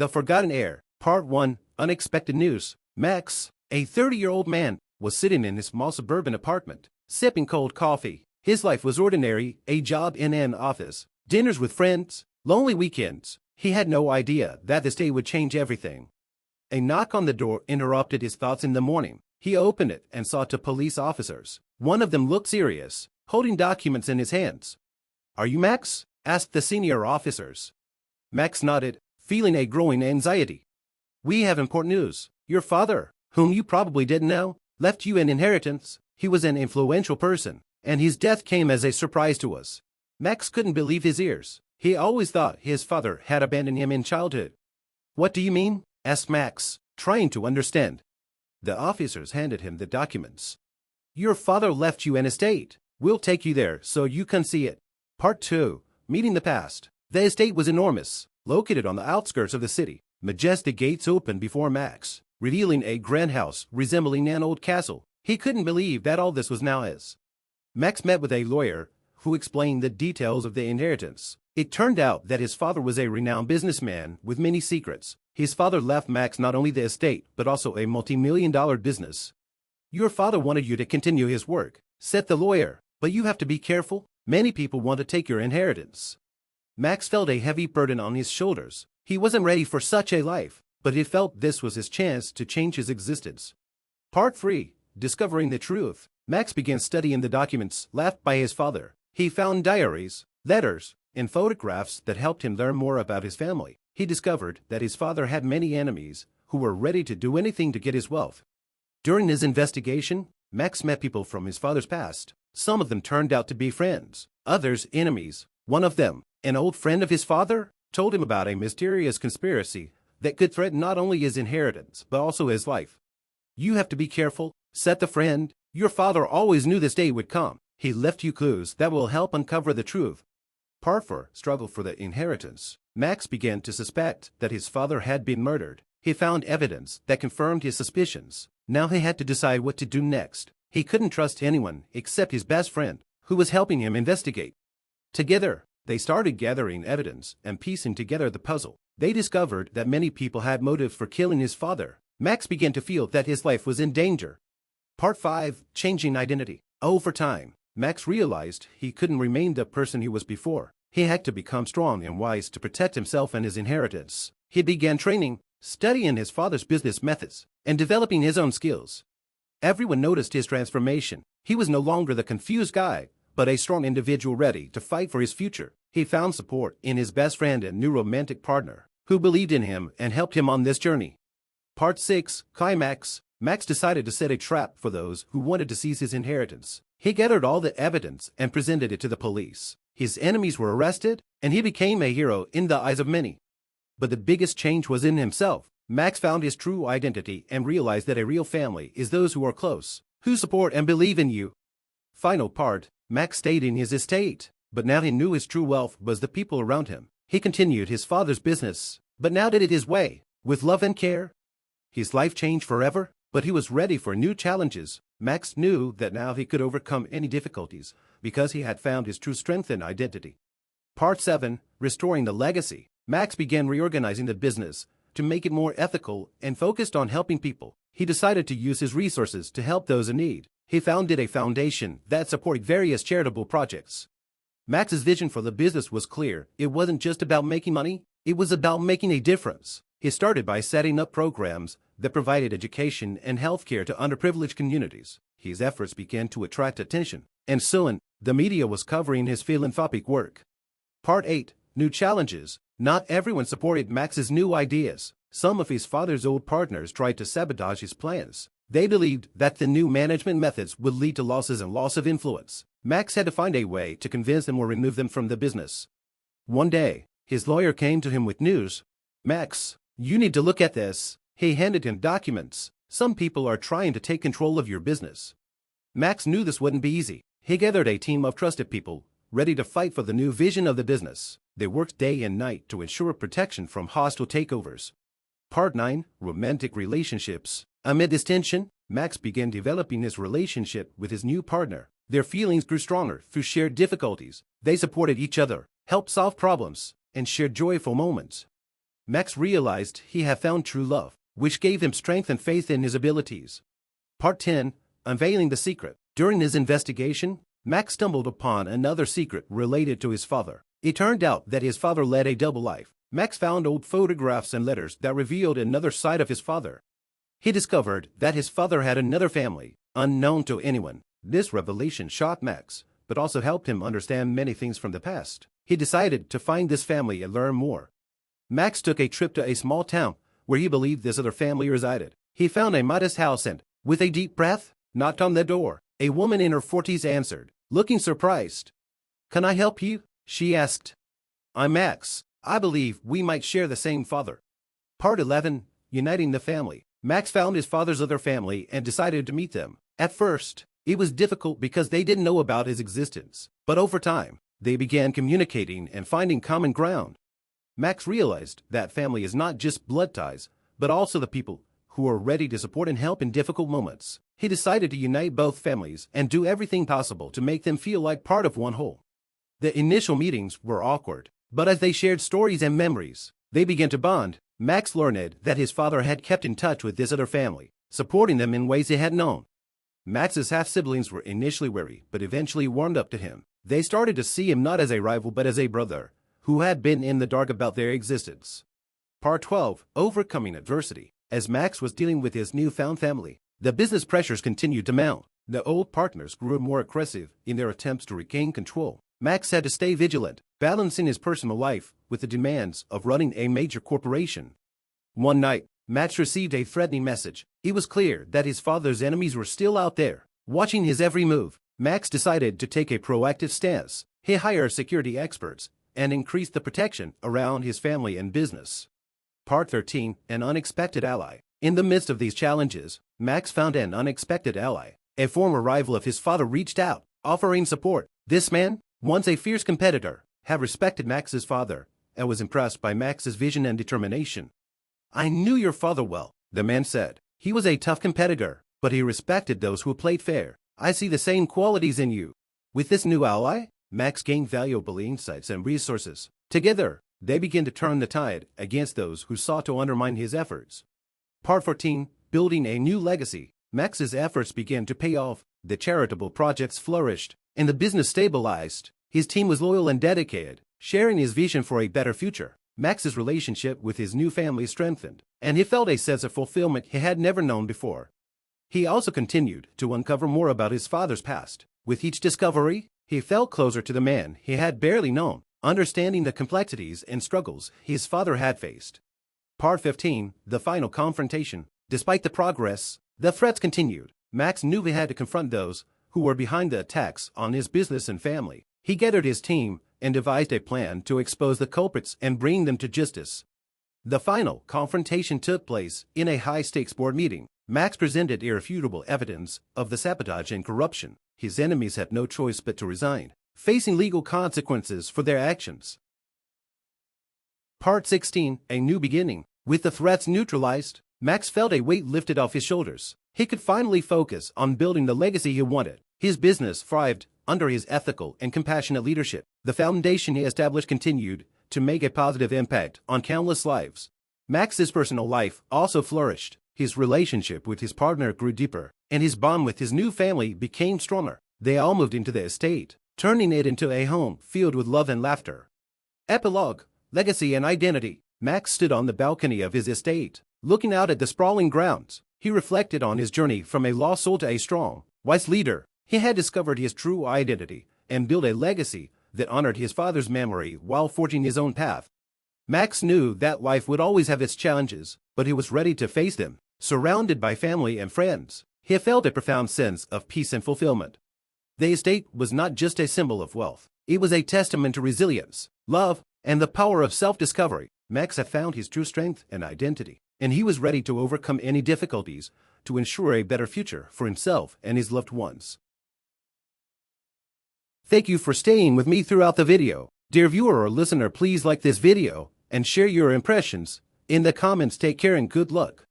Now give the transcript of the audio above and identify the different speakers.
Speaker 1: The Forgotten Heir, Part 1, Unexpected News. Max, a 30-year-old man, was sitting in his small suburban apartment, sipping cold coffee. His life was ordinary, a job in an office, dinners with friends, lonely weekends. He had no idea that this day would change everything. A knock on the door interrupted his thoughts in the morning. He opened it and saw two police officers. One of them looked serious, holding documents in his hands. "Are you Max?" asked the senior officers. Max nodded, feeling a growing anxiety. "We have important news. Your father, whom you probably didn't know, left you an inheritance. He was an influential person, and his death came as a surprise to us." Max couldn't believe his ears. He always thought his father had abandoned him in childhood. "What do you mean?" asked Max, trying to understand. The officers handed him the documents. "Your father left you an estate. We'll take you there so you can see it." Part 2, Meeting the Past. The estate was enormous, located on the outskirts of the city. Majestic gates opened before Max, revealing a grand house resembling an old castle. He couldn't believe that all this was now his. Max met with a lawyer, who explained the details of the inheritance. It turned out that his father was a renowned businessman with many secrets. His father left Max not only the estate, but also a multi-million-dollar business. "Your father wanted you to continue his work," said the lawyer, "but you have to be careful. Many people want to take your inheritance." Max felt a heavy burden on his shoulders. He wasn't ready for such a life, but he felt this was his chance to change his existence. Part 3, Discovering the Truth. Max began studying the documents left by his father. He found diaries, letters, and photographs that helped him learn more about his family. He discovered that his father had many enemies who were ready to do anything to get his wealth. During his investigation, Max met people from his father's past. Some of them turned out to be friends, others enemies. One of them, an old friend of his father, told him about a mysterious conspiracy that could threaten not only his inheritance, but also his life. "You have to be careful," said the friend. "Your father always knew this day would come. He left you clues that will help uncover the truth." Part 4, Struggle for the Inheritance. Max began to suspect that his father had been murdered. He found evidence that confirmed his suspicions. Now he had to decide what to do next. He couldn't trust anyone except his best friend, who was helping him investigate. Together, they started gathering evidence and piecing together the puzzle. They discovered that many people had motives for killing his father. Max began to feel that his life was in danger. Part 5, Changing Identity. Over time, Max realized he couldn't remain the person he was before. He had to become strong and wise to protect himself and his inheritance. He began training, studying his father's business methods, and developing his own skills. Everyone noticed his transformation. He was no longer the confused guy, but a strong individual ready to fight for his future. He found support in his best friend and new romantic partner, who believed in him and helped him on this journey. Part 6, Climax. Max decided to set a trap for those who wanted to seize his inheritance. He gathered all the evidence and presented it to the police. His enemies were arrested, and he became a hero in the eyes of many. But the biggest change was in himself. Max found his true identity and realized that a real family is those who are close, who support and believe in you. Final part, Max stayed in his estate, but now he knew his true wealth was the people around him. He continued his father's business, but now did it his way, with love and care. His life changed forever, but he was ready for new challenges. Max knew that now he could overcome any difficulties, because he had found his true strength and identity. Part 7, Restoring the Legacy. Max began reorganizing the business to make it more ethical and focused on helping people. He decided to use his resources to help those in need. He founded a foundation that supported various charitable projects. Max's vision for the business was clear. It wasn't just about making money, it was about making a difference. He started by setting up programs that provided education and healthcare to underprivileged communities. His efforts began to attract attention, and soon, the media was covering his philanthropic work. Part 8, New Challenges. Not everyone supported Max's new ideas. Some of his father's old partners tried to sabotage his plans. They believed that the new management methods would lead to losses and loss of influence. Max had to find a way to convince them or remove them from the business. One day, his lawyer came to him with news. "Max, you need to look at this." He handed him documents. "Some people are trying to take control of your business." Max knew this wouldn't be easy. He gathered a team of trusted people, ready to fight for the new vision of the business. They worked day and night to ensure protection from hostile takeovers. Part 9, Romantic Relationships. Amid this tension, Max began developing his relationship with his new partner. Their feelings grew stronger through shared difficulties. They supported each other, helped solve problems, and shared joyful moments. Max realized he had found true love, which gave him strength and faith in his abilities. Part 10. Unveiling the Secret. During his investigation, Max stumbled upon another secret related to his father. It turned out that his father led a double life. Max found old photographs and letters that revealed another side of his father. He discovered that his father had another family, unknown to anyone. This revelation shocked Max, but also helped him understand many things from the past. He decided to find this family and learn more. Max took a trip to a small town where he believed this other family resided. He found a modest house and, with a deep breath, knocked on the door. A woman in her 40s answered, looking surprised. "Can I help you?" she asked. "I'm Max. I believe we might share the same father." Part 11. Uniting the Family. Max found his father's other family and decided to meet them. At first, it was difficult because they didn't know about his existence, but over time, they began communicating and finding common ground. Max realized that family is not just blood ties, but also the people who are ready to support and help in difficult moments. He decided to unite both families and do everything possible to make them feel like part of one whole. The initial meetings were awkward, but as they shared stories and memories, they began to bond. Max learned that his father had kept in touch with this other family, supporting them in ways he had known. Max's half-siblings were initially wary, but eventually warmed up to him. They started to see him not as a rival but as a brother, who had been in the dark about their existence. Part 12. Overcoming Adversity. As Max was dealing with his newfound family, the business pressures continued to mount. The old partners grew more aggressive in their attempts to regain control. Max had to stay vigilant, balancing his personal life with the demands of running a major corporation. One night, Max received a threatening message. It was clear that his father's enemies were still out there, watching his every move. Max decided to take a proactive stance. He hired security experts and increased the protection around his family and business. Part 13. An Unexpected Ally. In the midst of these challenges, Max found an unexpected ally. A former rival of his father reached out, offering support. This man, once a fierce competitor, had respected Max's father and was impressed by Max's vision and determination. "I knew your father well," the man said. "He was a tough competitor, but he respected those who played fair. I see the same qualities in you." With this new ally, Max gained valuable insights and resources. Together, they began to turn the tide against those who sought to undermine his efforts. Part 14. Building a New Legacy. Max's efforts began to pay off. The charitable projects flourished, and the business stabilized. His team was loyal and dedicated, sharing his vision for a better future. Max's relationship with his new family strengthened, and he felt a sense of fulfillment he had never known before. He also continued to uncover more about his father's past. With each discovery, he felt closer to the man he had barely known, understanding the complexities and struggles his father had faced. Part 15. The Final Confrontation. Despite the progress, the threats continued. Max knew he had to confront those who were behind the attacks on his business and family. He gathered his team and devised a plan to expose the culprits and bring them to justice. The final confrontation took place in a high-stakes board meeting. Max presented irrefutable evidence of the sabotage and corruption. His enemies had no choice but to resign, facing legal consequences for their actions. Part 16. A New Beginning. With the threats neutralized, Max felt a weight lifted off his shoulders. He could finally focus on building the legacy he wanted. His business thrived under his ethical and compassionate leadership. The foundation he established continued to make a positive impact on countless lives. Max's personal life also flourished. His relationship with his partner grew deeper, and his bond with his new family became stronger. They all moved into the estate, turning it into a home filled with love and laughter. Epilogue. Legacy and Identity. Max stood on the balcony of his estate, looking out at the sprawling grounds. He reflected on his journey from a lost soul to a strong, wise leader. He had discovered his true identity and built a legacy that honored his father's memory while forging his own path. Max knew that life would always have its challenges, but he was ready to face them. Surrounded by family and friends, he felt a profound sense of peace and fulfillment. The estate was not just a symbol of wealth. It was a testament to resilience, love, and the power of self-discovery. Max had found his true strength and identity, and he was ready to overcome any difficulties to ensure a better future for himself and his loved ones. Thank you for staying with me throughout the video. Dear viewer or listener, please like this video and share your impressions in the comments. Take care and good luck.